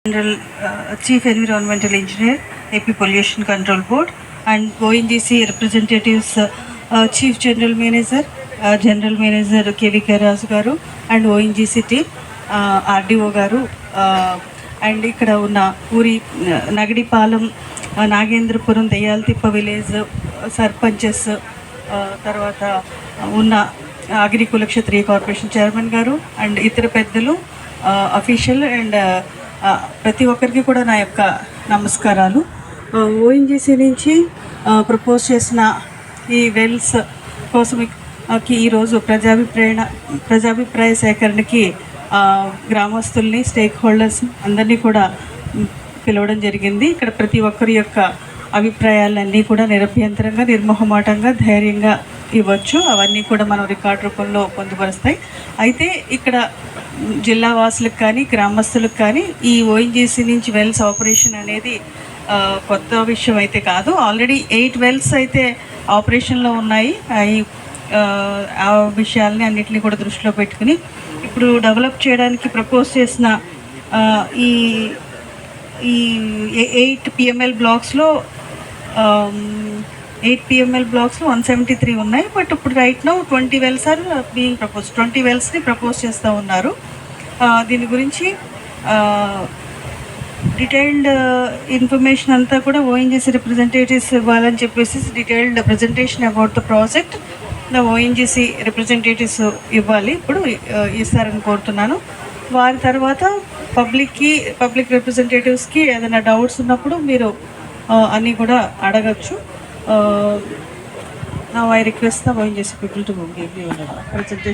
General Chief Environmental Engineer, AP Pollution Control Board, and ONGC representatives, Chief General Manager KV Razu garu, and ONGC team, RDO garu, and ikkada unna Puri Nagadipalam, Nagendrapuram Dayaltippa village sarpanches, tarvata unna Agriculture Kshatriya Corporation Chairman garu, and itara peddalu, official and ప్రతి ఒక్కరికి కూడా నా యొక్క నమస్కారాలు. ONGC నుంచి propose చేసిన ఈ wells కోసం ఈరోజు ప్రజాభిప్రాయ సేకరణకి గ్రామస్తుల్ని, స్టేక్ హోల్డర్స్ అందరినీ కూడా పిలవడం జరిగింది. ఇక్కడ ప్రతి ఒక్కరి యొక్క అభిప్రాయాలన్నీ కూడా నిరభ్యంతరంగా, నిర్మోహమాటంగా, ధైర్యంగా ఇవ్వచ్చు. అవన్నీ కూడా మనం రికార్డ్ రూపంలో పొందుపరుస్తాయి. అయితే ఇక్కడ జిల్లా వాసులకు కానీ, గ్రామస్తులకు కానీ ఈ ఓఎన్జీసీ నుంచి వెల్స్ ఆపరేషన్ అనేది కొత్త విషయం అయితే కాదు. ఆల్రెడీ 8 వెల్స్ అయితే ఆపరేషన్లో ఉన్నాయి. ఆ విషయాల్ని అన్నింటినీ కూడా దృష్టిలో పెట్టుకుని ఇప్పుడు డెవలప్ చేయడానికి ప్రపోజ్ చేసిన ఈ 8 PML బ్లాక్స్లో 173 ఉన్నాయి. బట్ ఇప్పుడు right now 20 wells are being propose. 20 వెల్స్ని ప్రపోజ్ చేస్తూ ఉన్నారు. దీని గురించి డీటెయిల్డ్ ఇన్ఫర్మేషన్ అంతా కూడా ఓఎన్జీసీ రిప్రజెంటేటివ్స్ ఇవ్వాలని చెప్పేసి detailed presentation about the project ONGC representatives ఇవ్వాలి. ఇప్పుడు ఇస్తారని కోరుతున్నాను. వారి తర్వాత పబ్లిక్ రిప్రజెంటేటివ్స్కి ఏదైనా డౌట్స్ ఉన్నప్పుడు మీరు అన్నీ కూడా అడగచ్చు. Now I request the ONGC people to give you a presentation.